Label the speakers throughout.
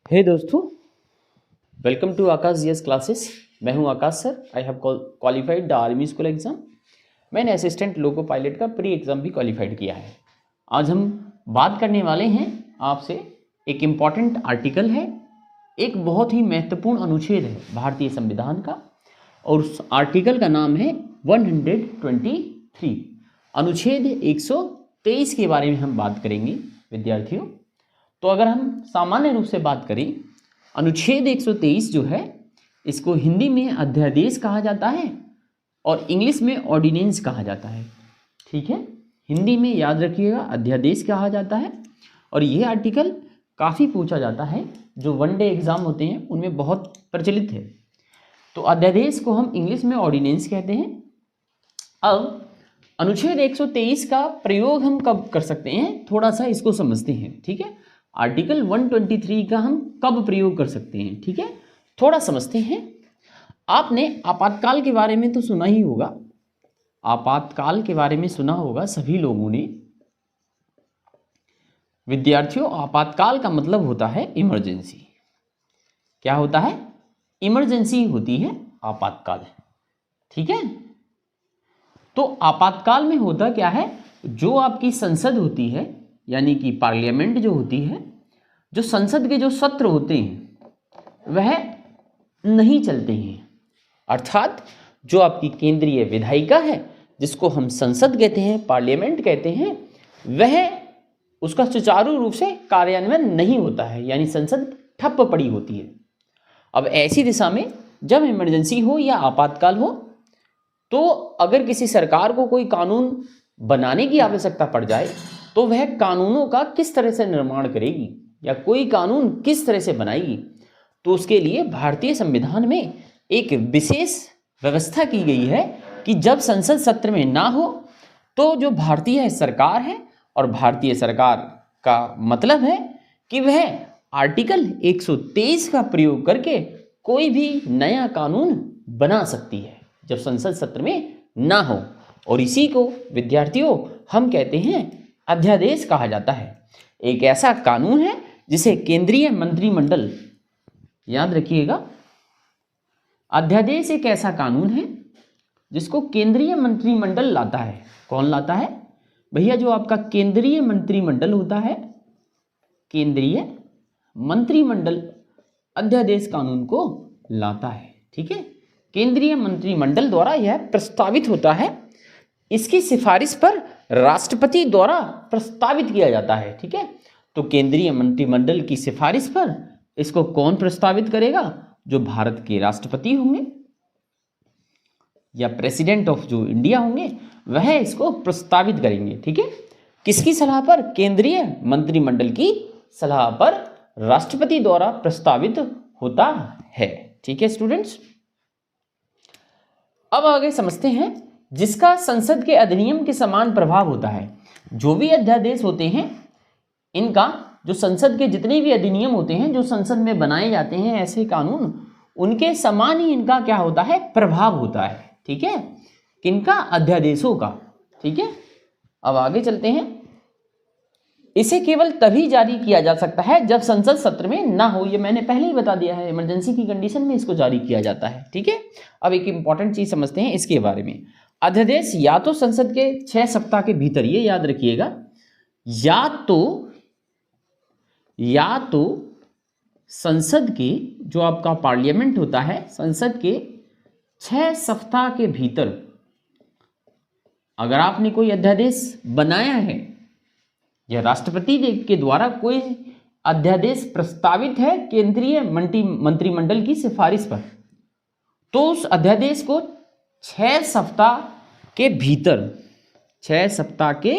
Speaker 1: हे दोस्तों, welcome to Akash GS classes. मैं हूं Akash sir. I have qualified the army school exam. मैंने असिस्टेंट लोको पायलट का प्री एग्ज़ाम भी क्वालिफाइड किया है। आज हम बात करने वाले हैं आपसे एक इम्पॉर्टेंट आर्टिकल है, एक बहुत ही महत्वपूर्ण अनुच्छेद है भारतीय संविधान का, और उस आर्टिकल का नाम है 123। अनुच्छेद 123 के बारे में हम बात करेंगे विद्यार्थियों। तो अगर हम सामान्य रूप से बात करें, अनुच्छेद 123 जो है इसको हिंदी में अध्यादेश कहा जाता है और इंग्लिश में ऑर्डिनेंस कहा जाता है। ठीक है, हिंदी में याद रखिएगा अध्यादेश कहा जाता है। और ये आर्टिकल काफ़ी पूछा जाता है, जो वनडे एग्ज़ाम होते हैं उनमें बहुत प्रचलित है। तो अध्यादेश को हम इंग्लिश में ऑर्डिनेंस कहते हैं। अब अनुच्छेद 123 का प्रयोग हम कब कर सकते हैं, थोड़ा सा इसको समझते हैं। ठीक है, आर्टिकल 123 का हम कब प्रयोग कर सकते हैं, ठीक है, थोड़ा समझते हैं। आपने आपातकाल के बारे में तो सुना ही होगा, आपातकाल के बारे में सुना होगा सभी लोगों ने। विद्यार्थियों, आपातकाल का मतलब होता है इमरजेंसी। क्या होता है? इमरजेंसी होती है आपातकाल। ठीक है, तो आपातकाल में होता क्या है, जो आपकी संसद होती है यानी कि पार्लियामेंट जो होती है, जो संसद के जो सत्र होते हैं वह नहीं चलते हैं। अर्थात जो आपकी केंद्रीय विधायिका है, जिसको हम संसद कहते हैं, पार्लियामेंट कहते हैं, वह उसका सुचारू रूप से कार्यान्वयन नहीं होता है, यानी संसद ठप पड़ी होती है। अब ऐसी दिशा में जब इमरजेंसी हो या आपातकाल हो, तो अगर किसी सरकार को कोई कानून बनाने की आवश्यकता पड़ जाए, तो वह कानूनों का किस तरह से निर्माण करेगी या कोई कानून किस तरह से बनाएगी, तो उसके लिए भारतीय संविधान में एक विशेष व्यवस्था की गई है कि जब संसद सत्र में ना हो, तो जो भारतीय सरकार है, और भारतीय सरकार का मतलब है कि वह आर्टिकल 123 का प्रयोग करके कोई भी नया कानून बना सकती है जब संसद सत्र में ना हो। और इसी को विद्यार्थियों हम कहते हैं अध्यादेश कहा जाता है। एक ऐसा कानून है जिसे केंद्रीय मंत्रिमंडल, याद रखिएगा, अध्यादेश एक ऐसा कानून है जिसको केंद्रीय मंत्रिमंडल लाता है। कौन लाता है भैया? जो आपका केंद्रीय मंत्रिमंडल होता है, केंद्रीय मंत्रिमंडल अध्यादेश कानून को लाता है। ठीक है, केंद्रीय मंत्रिमंडल द्वारा यह प्रस्तावित होता है। इसकी सिफारिश पर राष्ट्रपति द्वारा प्रस्तावित किया जाता है। ठीक है, तो केंद्रीय मंत्रिमंडल की सिफारिश पर इसको कौन प्रस्तावित करेगा? जो भारत के राष्ट्रपति होंगे या प्रेसिडेंट ऑफ जो इंडिया होंगे, वह इसको प्रस्तावित करेंगे। ठीक है, किसकी सलाह पर? केंद्रीय मंत्रिमंडल की सलाह पर राष्ट्रपति द्वारा प्रस्तावित होता है। ठीक है स्टूडेंट्स, अब आगे समझते हैं जिसका संसद के अधिनियम के समान प्रभाव होता है। जो भी अध्यादेश होते हैं, इनका जो संसद के जितने भी अधिनियम होते हैं, जो संसद में बनाए जाते हैं ऐसे कानून, उनके समान ही इनका क्या होता है? प्रभाव होता है। ठीक है, किनका? अध्यादेशों का। ठीक है, अब आगे चलते हैं। इसे केवल तभी जारी किया जा सकता है जब संसद सत्र में ना हो। ये मैंने पहले ही बता दिया है, इमरजेंसी की कंडीशन में इसको जारी किया जाता है। ठीक है, अब एक इंपॉर्टेंट चीज समझते हैं इसके बारे में। अध्यादेश या तो संसद के 6 सप्ताह के भीतर, ये याद रखिएगा, या तो संसद के जो आपका पार्लियामेंट होता है, संसद के 6 सप्ताह के भीतर अगर आपने कोई अध्यादेश बनाया है या राष्ट्रपति के द्वारा कोई अध्यादेश प्रस्तावित है केंद्रीय मंत्रिमंडल की सिफारिश पर, तो उस अध्यादेश को 6 सप्ताह के भीतर, 6 सप्ताह के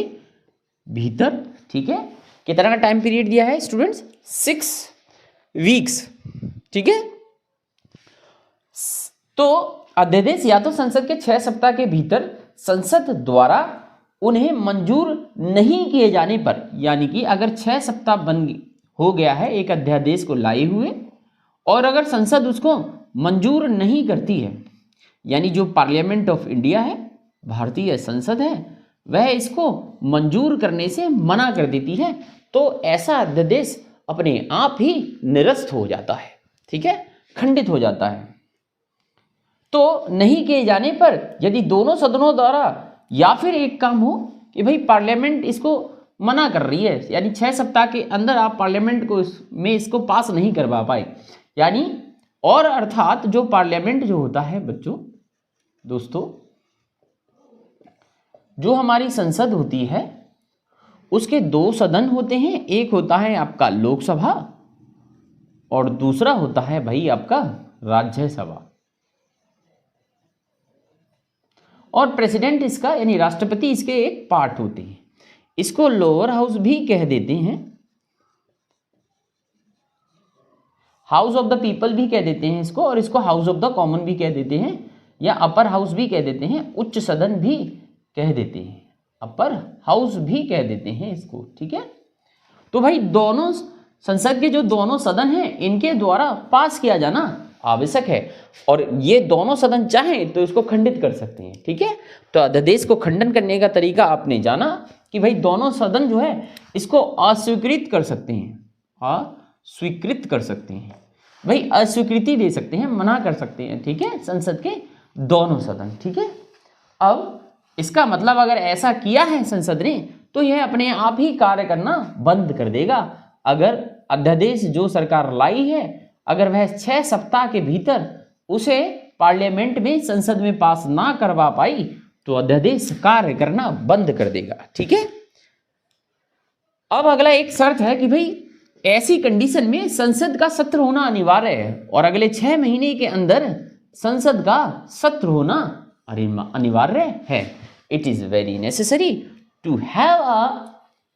Speaker 1: भीतर, ठीक है, कितना का टाइम पीरियड दिया है स्टूडेंट्स? 6 वीक्स। ठीक है, तो अध्यादेश या तो संसद के 6 सप्ताह के भीतर संसद द्वारा उन्हें मंजूर नहीं किए जाने पर, यानी कि अगर 6 सप्ताह हो गया है एक अध्यादेश को लाए हुए, और अगर संसद उसको मंजूर नहीं करती है, यानी जो पार्लियामेंट ऑफ इंडिया है, भारतीय संसद है, वह इसको मंजूर करने से मना कर देती है, तो ऐसा अध्यादेश अपने आप ही निरस्त हो जाता है, ठीक है, खंडित हो जाता है। तो नहीं किए जाने पर यदि दोनों सदनों द्वारा या फिर एक काम हो कि भाई पार्लियामेंट इसको मना कर रही है, यानी 6 सप्ताह के अंदर आप पार्लियामेंट को में इसको पास नहीं करवा पाए, यानी और अर्थात जो पार्लियामेंट जो होता है बच्चों, दोस्तों, जो हमारी संसद होती है उसके 2 सदन होते हैं, एक होता है आपका लोकसभा और दूसरा होता है भाई आपका राज्यसभा। और प्रेसिडेंट इसका यानी राष्ट्रपति इसके एक पार्ट होते हैं। इसको लोअर हाउस भी कह देते हैं, हाउस ऑफ द पीपल भी कह देते हैं इसको, और इसको हाउस ऑफ द कॉमन भी कह देते हैं, या अपर हाउस भी कह देते हैं, उच्च सदन भी कह देते हैं, अपर हाउस भी कह देते हैं इसको, ठीक है। तो भाई दोनों संसद के जो दोनों सदन हैं इनके द्वारा पास किया जाना आवश्यक है, और ये दोनों सदन चाहें तो इसको खंडित कर सकते हैं, ठीक है। तो अध्यादेश को खंडन करने का तरीका आपने जाना कि भाई दोनों सदन जो है इसको अस्वीकृत कर सकते हैं, अस्वीकृत कर सकते हैं, भाई अस्वीकृति दे सकते हैं, मना कर सकते हैं, ठीक है, संसद के दोनों सदन, ठीक है। अब इसका मतलब अगर ऐसा किया है संसद ने तो यह अपने आप ही कार्य करना बंद कर देगा। अगर अध्यादेश जो सरकार लाई है अगर वह 6 सप्ताह के भीतर उसे पार्लियामेंट में संसद में पास ना करवा पाई तो अध्यादेश कार्य करना बंद कर देगा, ठीक है। अब अगला एक शर्त है कि भाई ऐसी कंडीशन में संसद का सत्र होना अनिवार्य है, और अगले 6 महीने के अंदर संसद का सत्र होना अनिवार्य है। It is very necessary to have a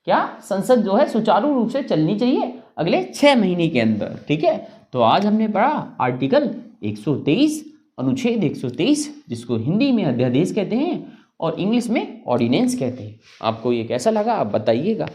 Speaker 1: क्या संसद जो है सुचारू रूप से चलनी चाहिए अगले 6 महीने के अंदर, ठीक है। तो आज हमने पढ़ा आर्टिकल 123 अनुच्छेद 123 जिसको हिंदी में अध्यादेश कहते हैं और इंग्लिश में ऑर्डिनेंस कहते हैं। आपको ये कैसा लगा आप बताइएगा।